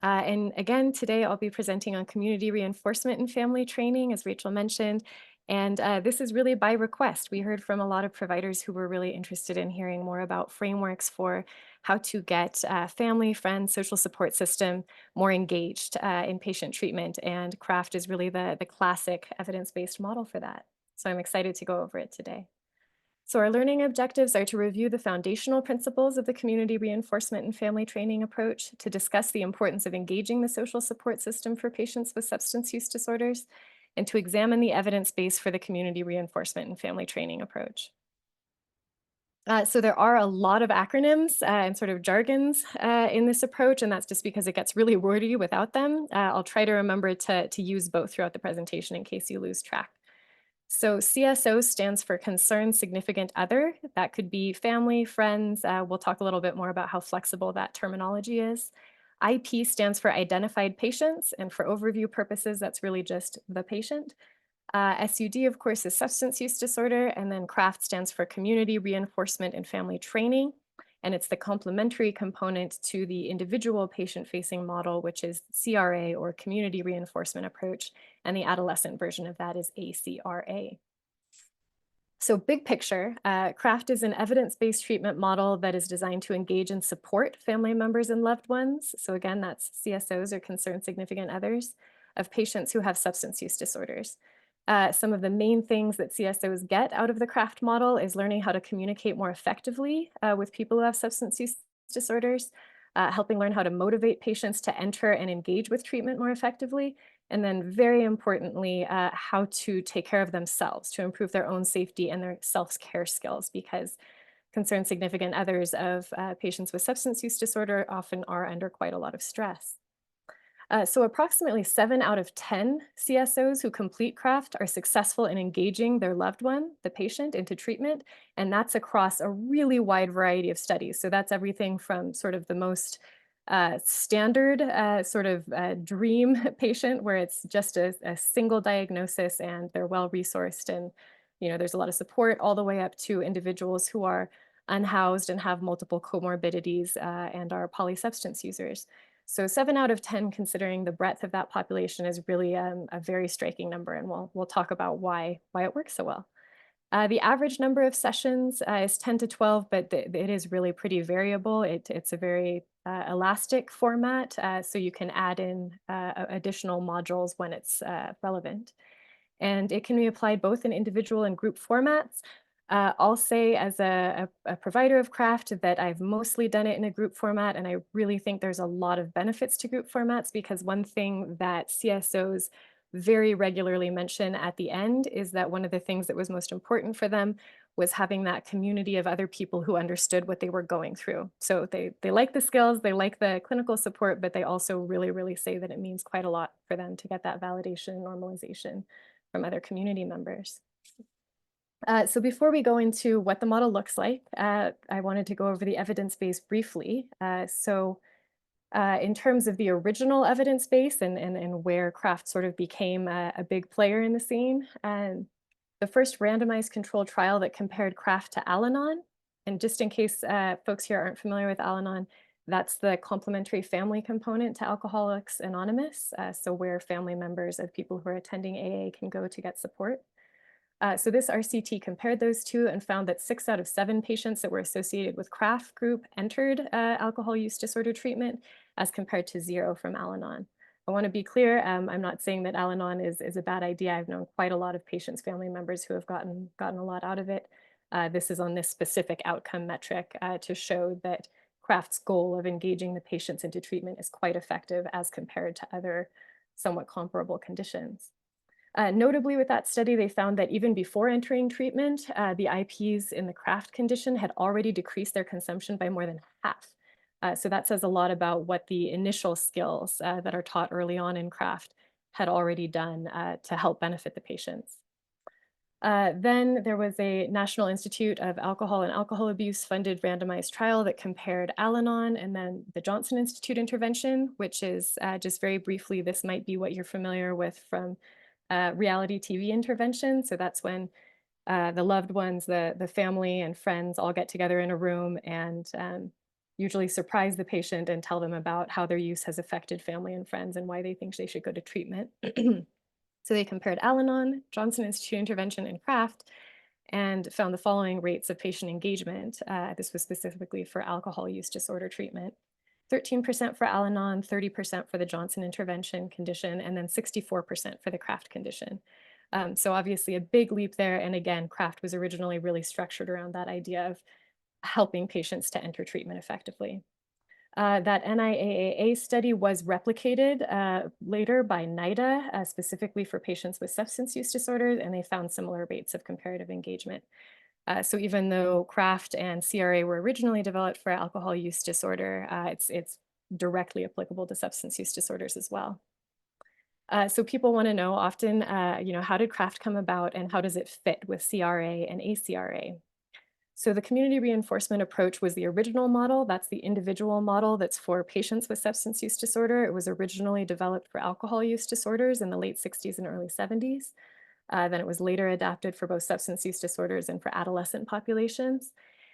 And again, today I'll be presenting on community reinforcement and family training, as Rachel mentioned. And this is really by request. We heard from a lot of providers who were really interested in hearing more about frameworks for how to get family, friends, social support system more engaged in patient treatment. And CRAFT is really the classic evidence-based model for that. So I'm excited to go over it today. So our learning objectives are to review the foundational principles of the community reinforcement and family training approach, to discuss the importance of engaging the social support system for patients with substance use disorders, and to examine the evidence base for the community reinforcement and family training approach. So there are a lot of acronyms and sort of jargons in this approach, and that's just because it gets really wordy without them. I'll try to remember to use both throughout the presentation in case you lose track. So CSO stands for Concerned Significant Other. That could be family, friends. We'll talk a little bit more about how flexible that terminology is. IP stands for Identified Patients, and for overview purposes, that's really just the patient. SUD, of course, is substance use disorder, and then CRAFT stands for Community Reinforcement and Family Training, and it's the complementary component to the individual patient-facing model, which is CRA, or Community Reinforcement Approach, and the adolescent version of that is ACRA. So big picture, CRAFT is an evidence-based treatment model that is designed to engage and support family members and loved ones. So again, that's CSOs, or concerned significant others, of patients who have substance use disorders. Some of the main things that CSOs get out of the CRAFT model is learning how to communicate more effectively with people who have substance use disorders, helping learn how to motivate patients to enter and engage with treatment more effectively, and then very importantly, how to take care of themselves to improve their own safety and their self-care skills, because concerned significant others of patients with substance use disorder often are under quite a lot of stress. So approximately 7 out of 10 CSOs who complete CRAFT are successful in engaging their loved one, the patient, into treatment, and that's across a really wide variety of studies. So that's everything from sort of the most standard sort of dream patient, where it's just a single diagnosis and they're well resourced, and there's a lot of support, all the way up to individuals who are unhoused and have multiple comorbidities and are polysubstance users. So 7 out of 10, considering the breadth of that population, is really a very striking number, and we'll talk about why it works so well. The average number of sessions is 10 to 12, but it is really pretty variable. It's a very elastic format, so you can add in additional modules when it's relevant. And it can be applied both in individual and group formats. I'll say, as a provider of CRAFT, that I've mostly done it in a group format, and I really think there's a lot of benefits to group formats, because one thing that CSOs very regularly mention at the end is that one of the things that was most important for them was having that community of other people who understood what they were going through. So they like the skills, they like the clinical support, but they also really, really say that it means quite a lot for them to get that validation and normalization from other community members. So before we go into what the model looks like, I wanted to go over the evidence base briefly. In terms of the original evidence base and where CRAFT sort of became a big player in the scene, the first randomized controlled trial that compared CRAFT to Al-Anon, and just in case folks here aren't familiar with Al-Anon, that's the complementary family component to Alcoholics Anonymous, so where family members of people who are attending AA can go to get support. So this RCT compared those two and found that 6 out of 7 patients that were associated with CRAFT group entered alcohol use disorder treatment, as compared to 0 from Al-Anon. I want to be clear, I'm not saying that Al-Anon is a bad idea. I've known quite a lot of patients' family members who have gotten a lot out of it. This is on this specific outcome metric to show that CRAFT's goal of engaging the patients into treatment is quite effective as compared to other somewhat comparable conditions. Notably, with that study, they found that even before entering treatment, the IPs in the CRAFT condition had already decreased their consumption by more than half. So that says a lot about what the initial skills that are taught early on in CRAFT had already done to help benefit the patients. Then there was a National Institute of Alcohol and Alcohol Abuse funded randomized trial that compared Al-Anon and then the Johnson Institute intervention, which is, just very briefly, this might be what you're familiar with from reality TV intervention. So that's when the loved ones, the family and friends all get together in a room, and usually surprise the patient and tell them about how their use has affected family and friends and why they think they should go to treatment. So they compared Al-Anon, Johnson Institute intervention, and Kraft, and found the following rates of patient engagement. This was specifically for alcohol use disorder treatment. 13% for Al-Anon, 30% for the Johnson intervention condition, and then 64% for the Kraft condition. So obviously a big leap there. And again, Kraft was originally really structured around that idea of helping patients to enter treatment effectively. That NIAAA study was replicated later by NIDA, specifically for patients with substance use disorders, and they found similar rates of comparative engagement. So even though Kraft and CRA were originally developed for alcohol use disorder, it's directly applicable to substance use disorders as well. So people want to know often, how did Kraft come about and how does it fit with CRA and ACRA? So the community reinforcement approach was the original model. That's the individual model that's for patients with substance use disorder. It was originally developed for alcohol use disorders in the late 60s and early 70s. Then it was later adapted for both substance use disorders and for adolescent populations.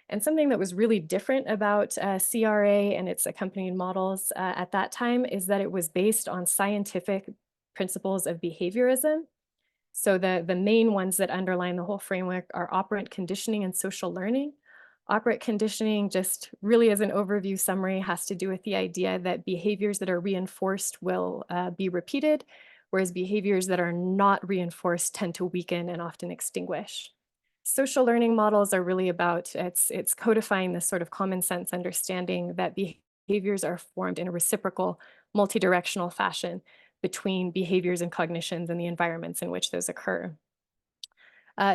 And something that was really different about CRA and its accompanying models at that time is that it was based on scientific principles of behaviorism. So the main ones that underline the whole framework are operant conditioning and social learning. Operant conditioning, just really as an overview summary, has to do with the idea that behaviors that are reinforced will be repeated, whereas behaviors that are not reinforced tend to weaken and often extinguish. Social learning models are really about, it's codifying this sort of common sense understanding that behaviors are formed in a reciprocal, multidirectional fashion between behaviors and cognitions and the environments in which those occur.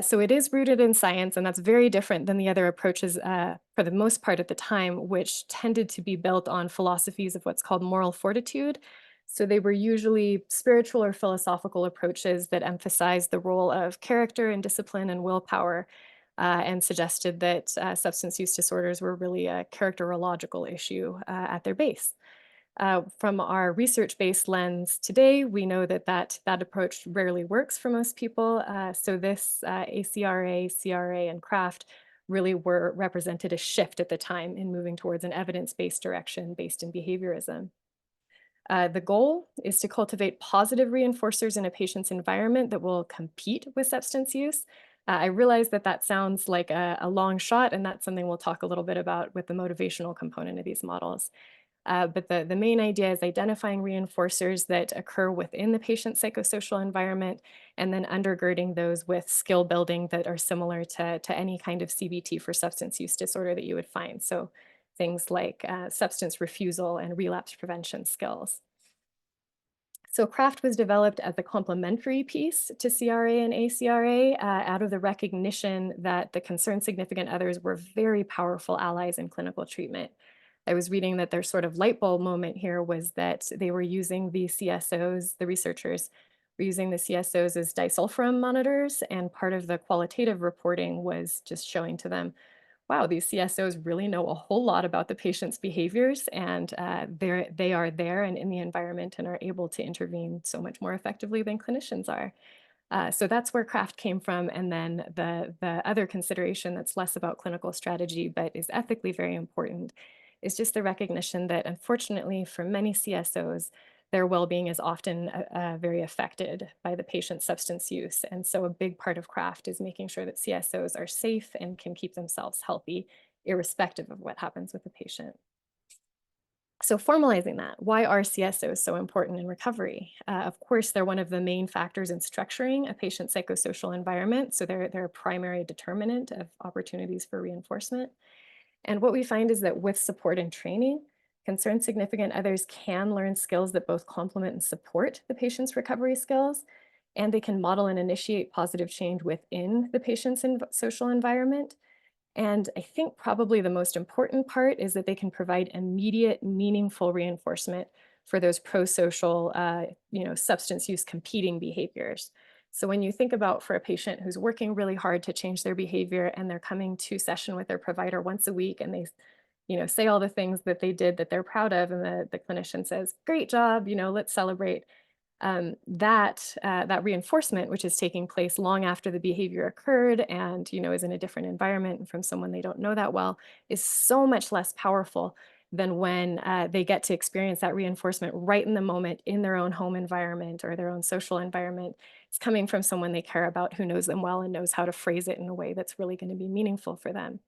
So it is rooted in science, and that's very different than the other approaches for the most part at the time, which tended to be built on philosophies of what's called moral fortitude. So they were usually spiritual or philosophical approaches that emphasized the role of character and discipline and willpower, and suggested that substance use disorders were really a characterological issue at their base. From our research-based lens today, we know that that approach rarely works for most people. So this ACRA, CRA, and Kraft really represented a shift at the time in moving towards an evidence-based direction based in behaviorism. The goal is to cultivate positive reinforcers in a patient's environment that will compete with substance use. I realize that that sounds like a long shot, and that's something we'll talk a little bit about with the motivational component of these models. But the main idea is identifying reinforcers that occur within the patient's psychosocial environment and then undergirding those with skill building that are similar to any kind of CBT for substance use disorder that you would find. So things like substance refusal and relapse prevention skills. So Kraft was developed as a complementary piece to CRA and ACRA out of the recognition that the concerned significant others were very powerful allies in clinical treatment. I was reading that their sort of light bulb moment here was that they were using the CSOs, the researchers were using the CSOs as disulfiram monitors, and part of the qualitative reporting was just showing to them, wow, these CSOs really know a whole lot about the patient's behaviors, and they are there and in the environment and are able to intervene so much more effectively than clinicians are. So that's where Kraft came from. And then the other consideration that's less about clinical strategy, but is ethically very important, is just the recognition that unfortunately for many CSOs, their well-being is often very affected by the patient's substance use. And so a big part of Kraft is making sure that CSOs are safe and can keep themselves healthy, irrespective of what happens with the patient. So formalizing that, why are CSOs so important in recovery? Of course, they're one of the main factors in structuring a patient's psychosocial environment. So they're a primary determinant of opportunities for reinforcement. And what we find is that with support and training, concerned significant others can learn skills that both complement and support the patient's recovery skills, and they can model and initiate positive change within the patient's social environment. And I think probably the most important part is that they can provide immediate, meaningful reinforcement for those pro-social, substance use competing behaviors. So when you think about for a patient who's working really hard to change their behavior and they're coming to session with their provider once a week and they, say all the things that they did that they're proud of, and the clinician says, "Great job, let's celebrate." That reinforcement, which is taking place long after the behavior occurred and is in a different environment and from someone they don't know that well, is so much less powerful than when they get to experience that reinforcement right in the moment in their own home environment or their own social environment. It's coming from someone they care about who knows them well and knows how to phrase it in a way that's really going to be meaningful for them.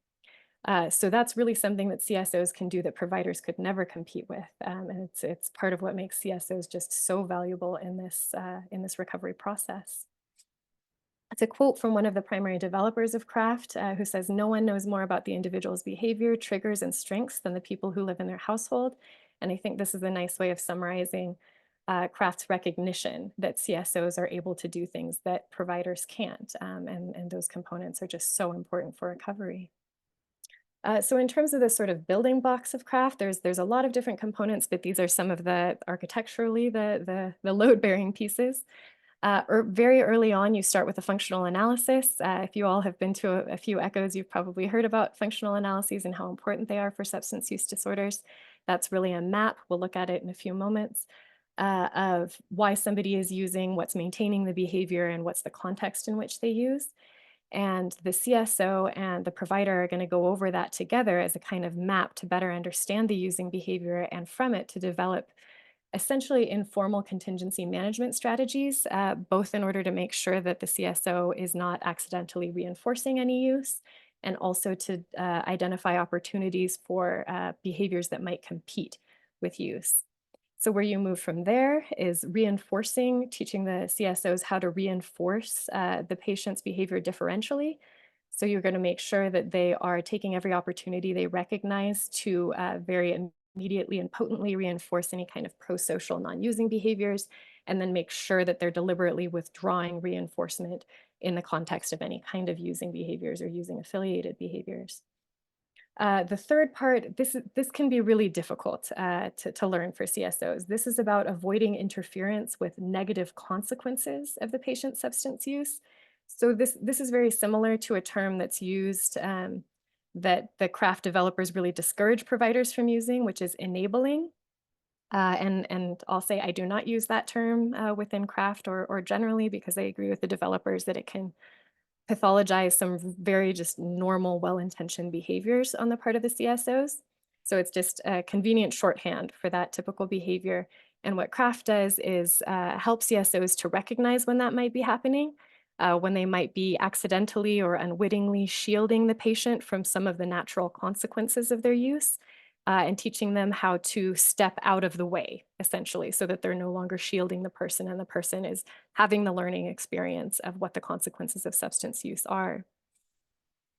So that's really something that CSOs can do that providers could never compete with, and it's part of what makes CSOs just so valuable in this recovery process. It's a quote from one of the primary developers of craft, who says, "No one knows more about the individual's behavior, triggers, and strengths than the people who live in their household." And I think this is a nice way of summarizing craft's recognition that CSOs are able to do things that providers can't, and those components are just so important for recovery. So in terms of the sort of building blocks of craft, there's a lot of different components, but these are some of the architecturally the load bearing pieces. Very early on, you start with a functional analysis. If you all have been to a few echoes, you've probably heard about functional analyses and how important they are for substance use disorders. That's really a map. We'll look at it in a few moments of why somebody is using, what's maintaining the behavior, and what's the context in which they use. And the CSO and the provider are going to go over that together as a kind of map to better understand the using behavior and from it to develop essentially informal contingency management strategies, both in order to make sure that the CSO is not accidentally reinforcing any use, and also to identify opportunities for behaviors that might compete with use. So where you move from there is reinforcing, teaching the CSOs how to reinforce the patient's behavior differentially. So you're going to make sure that they are taking every opportunity they recognize to very immediately and potently reinforce any kind of pro-social non-using behaviors, and then make sure that they're deliberately withdrawing reinforcement in the context of any kind of using behaviors or using affiliated behaviors. The third part, this can be really difficult to learn for CSOs. This is about avoiding interference with negative consequences of the patient's substance use. So this is very similar to a term that's used that the craft developers really discourage providers from using, which is enabling. And I'll say I do not use that term within craft or generally because I agree with the developers that it can pathologize some very just normal, well-intentioned behaviors on the part of the CSOs. So it's just a convenient shorthand for that typical behavior. And what CRAFT does is help CSOs to recognize when that might be happening, when they might be accidentally or unwittingly shielding the patient from some of the natural consequences of their use, and teaching them how to step out of the way, essentially, so that they're no longer shielding the person and the person is having the learning experience of what the consequences of substance use are.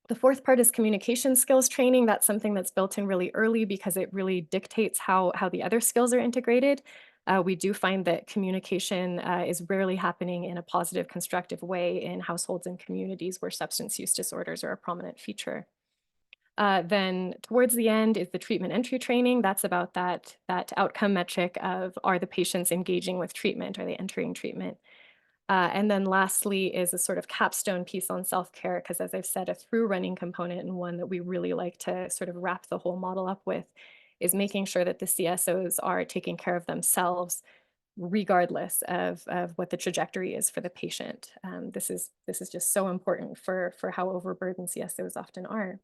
The fourth part is communication skills training. That's something that's built in really early because it really dictates how the other skills are integrated. We do find that communication is rarely happening in a positive, constructive way in households and communities where substance use disorders are a prominent feature. Then towards the end is the treatment entry training. That's about that outcome metric of, are the patients engaging with treatment? Are they entering treatment? And then lastly is a sort of capstone piece on self-care, because as I've said, a through running component and one that we really like to sort of wrap the whole model up with is making sure that the CSOs are taking care of themselves regardless of what the trajectory is for the patient. This is just so important for how overburdened CSOs often are.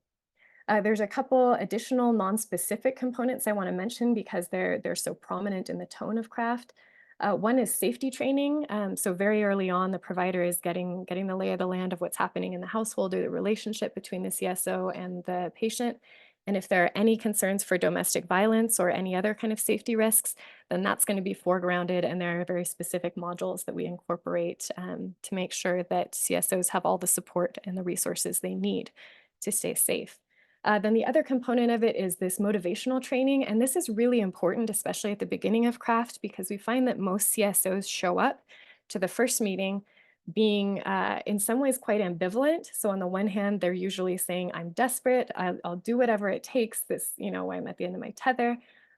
There's a couple additional non-specific components I want to mention because they're so prominent in the tone of craft. One is safety training. So very early on, the provider is getting the lay of the land of what's happening in the household or the relationship between the CSO and the patient. And if there are any concerns for domestic violence or any other kind of safety risks, then that's going to be foregrounded. And there are very specific modules that we incorporate to make sure that CSOs have all the support and the resources they need to stay safe. Then the other component of it is this motivational training. And this is really important, especially at the beginning of craft, because we find that most CSOs show up to the first meeting being in some ways quite ambivalent. So on the one hand, they're usually saying, I'm desperate, I'll do whatever it takes, I'm at the end of my tether.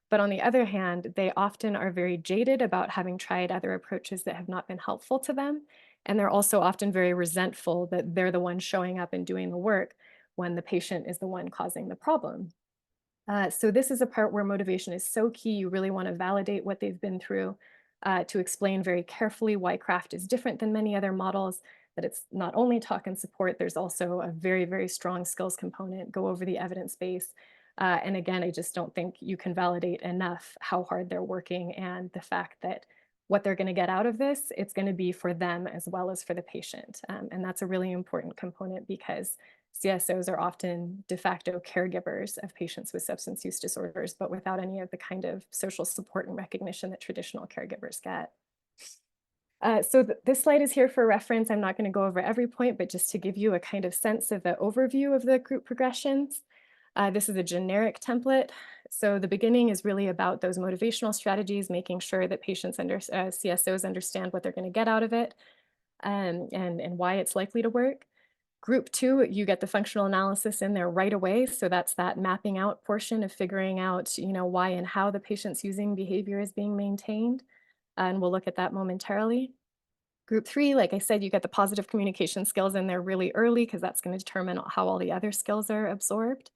But on the other hand, they often are very jaded about having tried other approaches that have not been helpful to them. And they're also often very resentful that they're the ones showing up and doing the work when the patient is the one causing the problem. So this is a part where motivation is so key. You really want to validate what they've been through, to explain very carefully why craft is different than many other models, that it's not only talk and support, there's also a very, very strong skills component, go over the evidence base, And again, I just don't think you can validate enough how hard they're working and the fact that what they're going to get out of this, it's going to be for them as well as for the patient. And that's a really important component because CSOs are often de facto caregivers of patients with substance use disorders, but without any of the kind of social support and recognition that traditional caregivers get. This slide is here for reference. I'm not going to go over every point, but just to give you a kind of sense of the overview of the group progressions. This is a generic template. So the beginning is really about those motivational strategies, making sure that CSOs understand what they're going to get out of it, and why it's likely to work. Group 2, you get the functional analysis in there right away. So that's that mapping out portion of figuring out, why and how the patient's using behavior is being maintained. And we'll look at that momentarily. Group 3, like I said, you get the positive communication skills in there really early because that's going to determine how all the other skills are absorbed.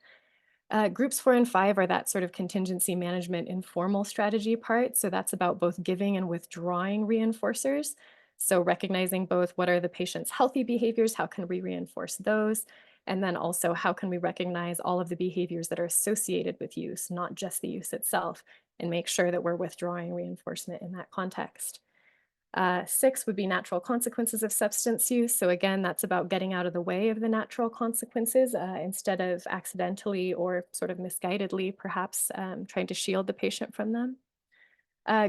Groups 4 and 5 are that sort of contingency management informal strategy part. So that's about both giving and withdrawing reinforcers. So recognizing both what are the patient's healthy behaviors, how can we reinforce those? And then also how can we recognize all of the behaviors that are associated with use, not just the use itself, and make sure that we're withdrawing reinforcement in that context. 6 would be natural consequences of substance use. So again, that's about getting out of the way of the natural consequences instead of accidentally or sort of misguidedly, perhaps trying to shield the patient from them.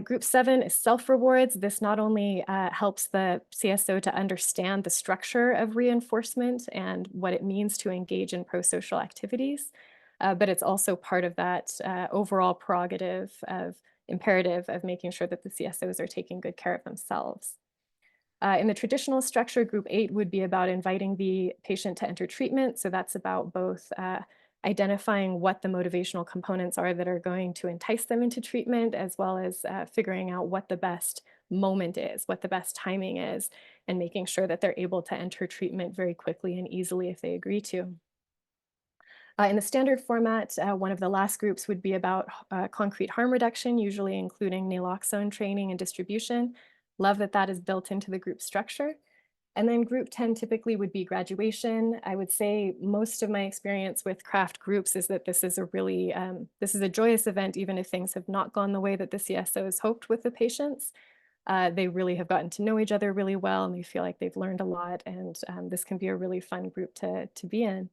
Group 7 is self-rewards. This not only helps the CSO to understand the structure of reinforcement and what it means to engage in pro-social activities, but it's also part of that overall prerogative of imperative of making sure that the CSOs are taking good care of themselves. In the traditional structure, group 8 would be about inviting the patient to enter treatment. So that's about both identifying what the motivational components are that are going to entice them into treatment, as well as figuring out what the best moment is, what the best timing is, and making sure that they're able to enter treatment very quickly and easily if they agree to. In the standard format, one of the last groups would be about concrete harm reduction, usually including naloxone training and distribution. Love that that is built into the group structure. And then group 10 typically would be graduation. I would say most of my experience with craft groups is that this is this is a joyous event, even if things have not gone the way that the CSOs hoped with the patients. They really have gotten to know each other really well, and they feel like they've learned a lot. And this can be a really fun group to be in.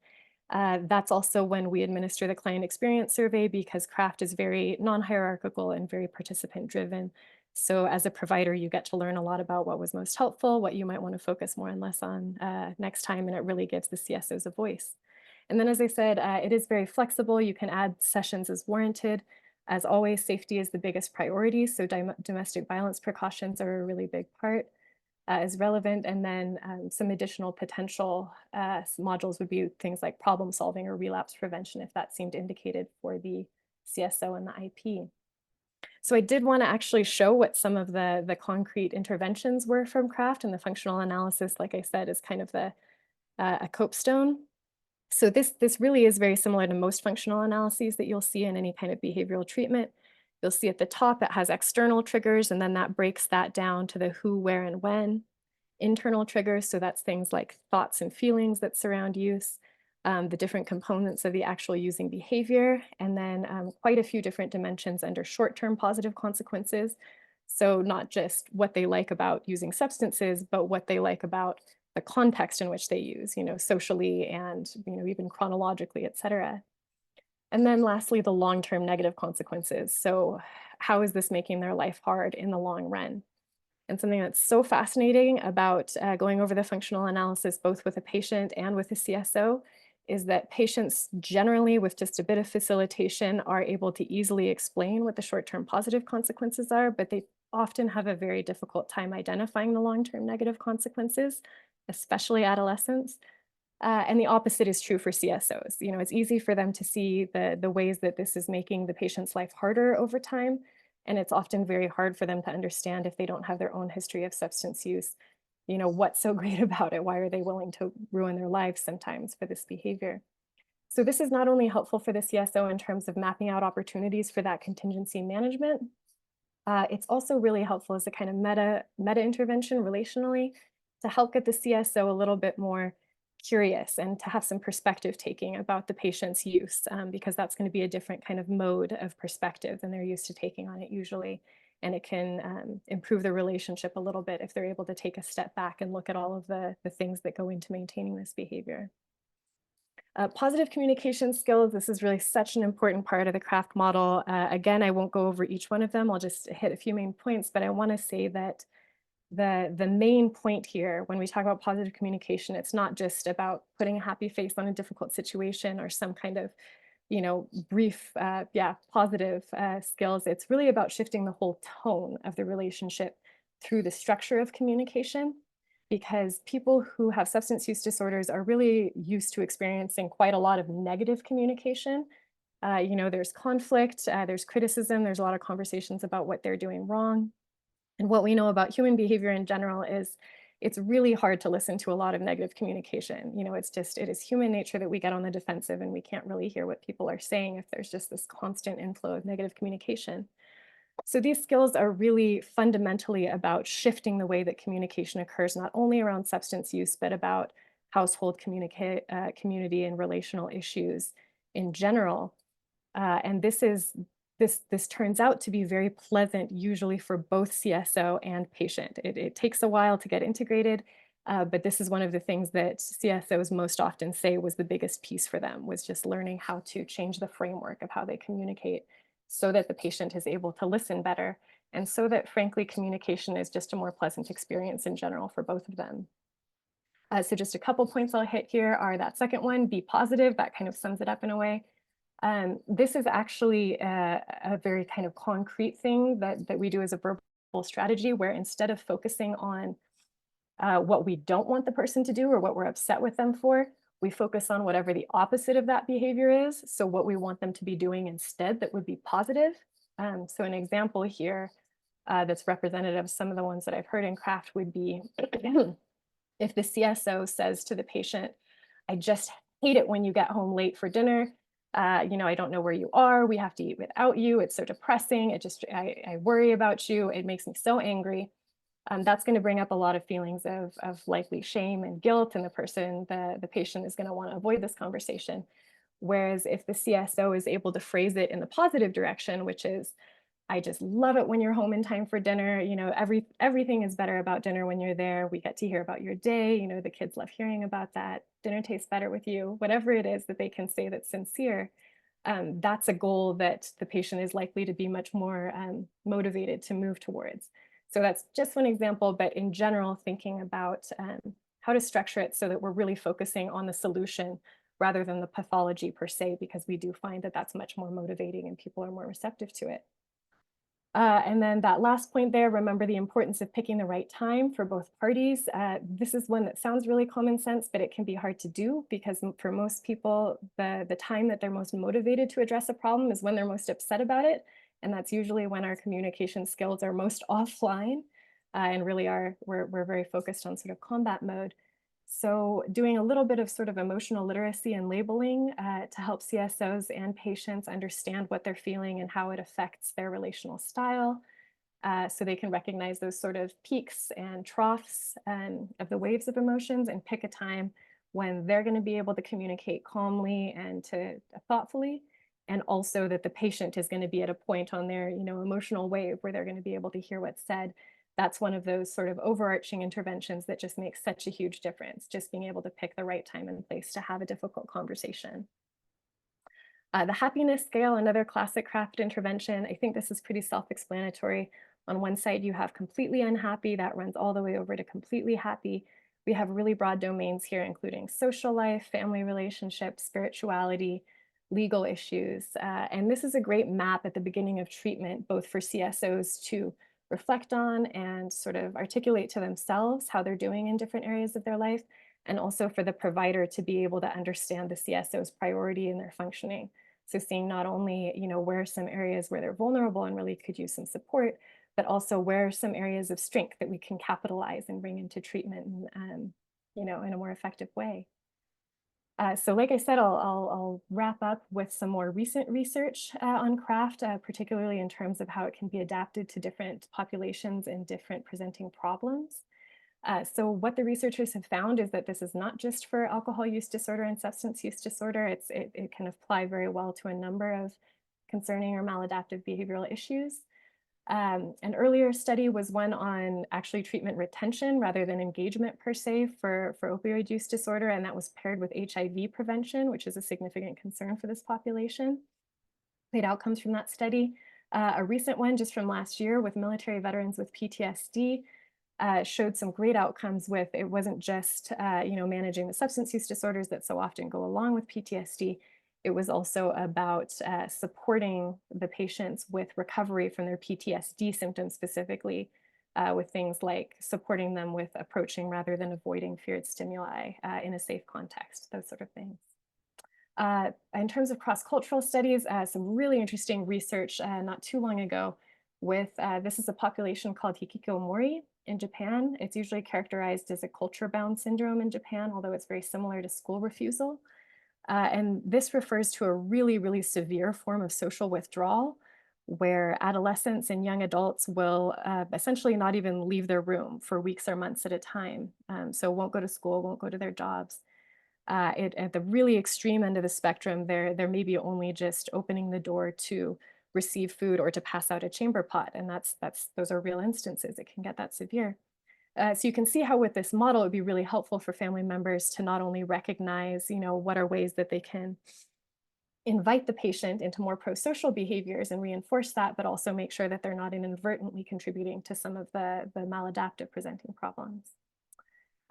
That's also when we administer the client experience survey because craft is very non-hierarchical and very participant driven. So as a provider, you get to learn a lot about what was most helpful, what you might want to focus more and less on next time, and it really gives the CSOs a voice. And then, as I said, it is very flexible. You can add sessions as warranted. As always, safety is the biggest priority, so domestic violence precautions are a really big part is relevant. And then some additional potential modules would be things like problem solving or relapse prevention if that seemed indicated for the CSO and the IP. So I did want to actually show what some of the concrete interventions were from craft, and the functional analysis, like I said, is kind of a copestone. So this really is very similar to most functional analyses that you'll see in any kind of behavioral treatment. You'll see at the top it has external triggers, and then that breaks that down to the who, where, and when. Internal triggers, so that's things like thoughts and feelings that surround use, the different components of the actual using behavior, and then quite a few different dimensions under short-term positive consequences. So not just what they like about using substances, but what they like about the context in which they use, socially and, even chronologically, et cetera. And then lastly, the long-term negative consequences. So how is this making their life hard in the long run? And something that's so fascinating about going over the functional analysis, both with a patient and with a CSO, is that patients generally, with just a bit of facilitation, are able to easily explain what the short-term positive consequences are, but they often have a very difficult time identifying the long-term negative consequences, especially adolescents. And the opposite is true for CSOs. It's easy for them to see the ways that this is making the patient's life harder over time. And it's often very hard for them to understand if they don't have their own history of substance use. What's so great about it? Why are they willing to ruin their lives sometimes for this behavior? So this is not only helpful for the CSO in terms of mapping out opportunities for that contingency management, it's also really helpful as a kind of meta intervention relationally to help get the CSO a little bit more curious and to have some perspective taking about the patient's use, because that's going to be a different kind of mode of perspective than they're used to taking on it usually. And it can improve the relationship a little bit if they're able to take a step back and look at all of the things that go into maintaining this behavior. Positive communication skills, this is really such an important part of the craft model. Again, I won't go over each one of them. I'll just hit a few main points, but I want to say that the main point here when we talk about positive communication, it's not just about putting a happy face on a difficult situation or some kind of, brief, positive skills. It's really about shifting the whole tone of the relationship through the structure of communication, because people who have substance use disorders are really used to experiencing quite a lot of negative communication. There's conflict, there's criticism, there's a lot of conversations about what they're doing wrong. And what we know about human behavior in general is it's really hard to listen to a lot of negative communication. It is human nature that we get on the defensive and we can't really hear what people are saying if there's just this constant inflow of negative communication. So these skills are really fundamentally about shifting the way that communication occurs, not only around substance use, but about household community and relational issues in general. And this turns out to be very pleasant, usually for both CSO and patient. It takes a while to get integrated, but this is one of the things that CSOs most often say was the biggest piece for them, was just learning how to change the framework of how they communicate so that the patient is able to listen better, and so that, frankly, communication is just a more pleasant experience in general for both of them. So just a couple points I'll hit here are that second one, be positive. That kind of sums it up in a way. This is actually a very kind of concrete thing that we do as a verbal strategy, where instead of focusing on what we don't want the person to do or what we're upset with them for, we focus on whatever the opposite of that behavior is. So what we want them to be doing instead that would be positive. So an example here that's representative of some of the ones that I've heard in craft would be if the CSO says to the patient, I just hate it when you get home late for dinner. I don't know where you are. We have to eat without you. It's so depressing. I worry about you. It makes me so angry. That's going to bring up a lot of feelings of likely shame and guilt, and the patient is going to want to avoid this conversation. Whereas if the CSO is able to phrase it in the positive direction, which is, I just love it when you're home in time for dinner. Everything is better about dinner when you're there. We get to hear about your day. The kids love hearing about that. Dinner tastes better with you. Whatever it is that they can say that's sincere, that's a goal that the patient is likely to be much more motivated to move towards. So that's just one example, but in general, thinking about how to structure it so that we're really focusing on the solution rather than the pathology per se, because we do find that that's much more motivating and people are more receptive to it. And then that last point there, remember the importance of picking the right time for both parties. This is one that sounds really common sense, but it can be hard to do because for most people, the time that they're most motivated to address a problem is when they're most upset about it. And that's usually when our communication skills are most offline and really we're very focused on sort of combat mode. So doing a little bit of sort of emotional literacy and labeling to help CSOs and patients understand what they're feeling and how it affects their relational style, so they can recognize those sort of peaks and troughs of the waves of emotions and pick a time when they're going to be able to communicate calmly and thoughtfully, and also that the patient is going to be at a point on their emotional wave where they're going to be able to hear what's said. That's one of those sort of overarching interventions that just makes such a huge difference, just being able to pick the right time and place to have a difficult conversation. The happiness scale, another classic craft intervention. I think this is pretty self-explanatory. On one side, you have completely unhappy, that runs all the way over to completely happy. We have really broad domains here, including social life, family relationships, spirituality, legal issues. And this is a great map at the beginning of treatment, both for CSOs to reflect on and sort of articulate to themselves how they're doing in different areas of their life, and also for the provider to be able to understand the CSO's priority in their functioning. So seeing not only, where are some areas where they're vulnerable and really could use some support, but also where are some areas of strength that we can capitalize and bring into treatment and, in a more effective way. So like I said, I'll wrap up with some more recent research on craft, particularly in terms of how it can be adapted to different populations and different presenting problems. So what the researchers have found is that this is not just for alcohol use disorder and substance use disorder. It can apply very well to a number of concerning or maladaptive behavioral issues. An earlier study was one on actually treatment retention rather than engagement per se for opioid use disorder, and that was paired with HIV prevention, which is a significant concern for this population. Great outcomes from that study. A recent one just from last year with military veterans with PTSD showed some great outcomes with it wasn't just managing the substance use disorders that so often go along with PTSD. It was also about supporting the patients with recovery from their PTSD symptoms specifically, with things like supporting them with approaching rather than avoiding feared stimuli in a safe context, those sort of things. In terms of cross-cultural studies, some really interesting research not too long ago with this is a population called hikikomori in Japan. It's usually characterized as a culture-bound syndrome in Japan, although it's very similar to school refusal. And this refers to a really, really severe form of social withdrawal where adolescents and young adults will essentially not even leave their room for weeks or months at a time. So won't go to school, won't go to their jobs. At the really extreme end of the spectrum, they're maybe only just opening the door to receive food or to pass out a chamber pot, and that's those are real instances. It can get that severe. So you can see how with this model, it would be really helpful for family members to not only recognize, what are ways that they can invite the patient into more pro-social behaviors and reinforce that, but also make sure that they're not inadvertently contributing to some of the maladaptive presenting problems.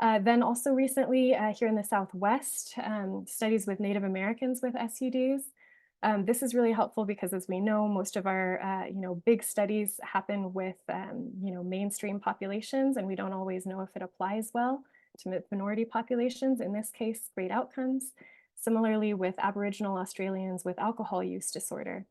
Then also recently here in the Southwest, studies with Native Americans with SUDs. This is really helpful because as we know, most of our big studies happen with mainstream populations, and we don't always know if it applies well to minority populations. In this case, great outcomes. Similarly with Aboriginal Australians with alcohol use disorder.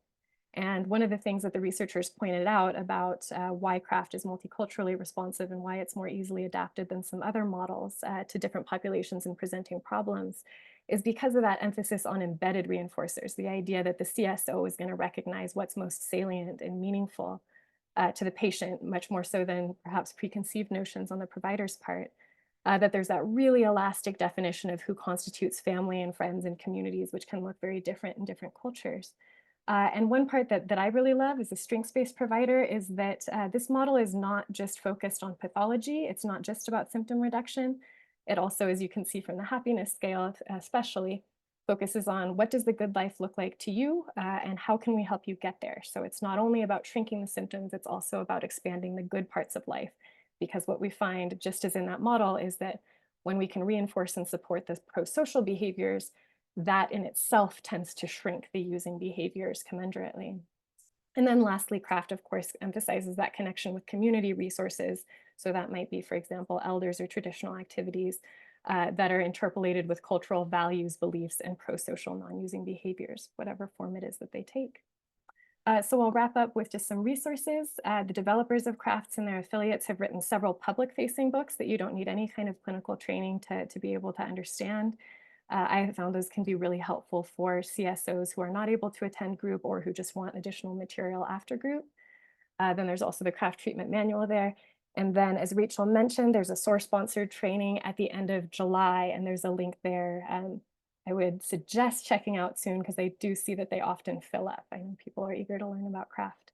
And one of the things that the researchers pointed out about why craft is multiculturally responsive and why it's more easily adapted than some other models to different populations and presenting problems is because of that emphasis on embedded reinforcers, the idea that the CSO is going to recognize what's most salient and meaningful to the patient, much more so than perhaps preconceived notions on the provider's part. That there's that really elastic definition of who constitutes family and friends and communities, which can look very different in different cultures. And one part that I really love as a strengths-based provider is that this model is not just focused on pathology. It's not just about symptom reduction. It also, as you can see from the happiness scale especially, focuses on what does the good life look like to you and how can we help you get there. So it's not only about shrinking the symptoms, it's also about expanding the good parts of life. Because what we find, just as in that model, is that when we can reinforce and support the pro-social behaviors, that in itself tends to shrink the using behaviors commensurately. And then lastly, craft, of course, emphasizes that connection with community resources. So that might be, for example, elders or traditional activities that are interpolated with cultural values, beliefs, and pro-social non-using behaviors, whatever form it is that they take. So I'll wrap up with just some resources. The developers of crafts and their affiliates have written several public-facing books that you don't need any kind of clinical training to be able to understand. I have found those can be really helpful for CSOs who are not able to attend group or who just want additional material after group. Then there's also the craft treatment manual there. And then as Rachel mentioned, there's a SOAR-sponsored training at the end of July, and there's a link there. I would suggest checking out soon because I do see that they often fill up. I know people are eager to learn about craft.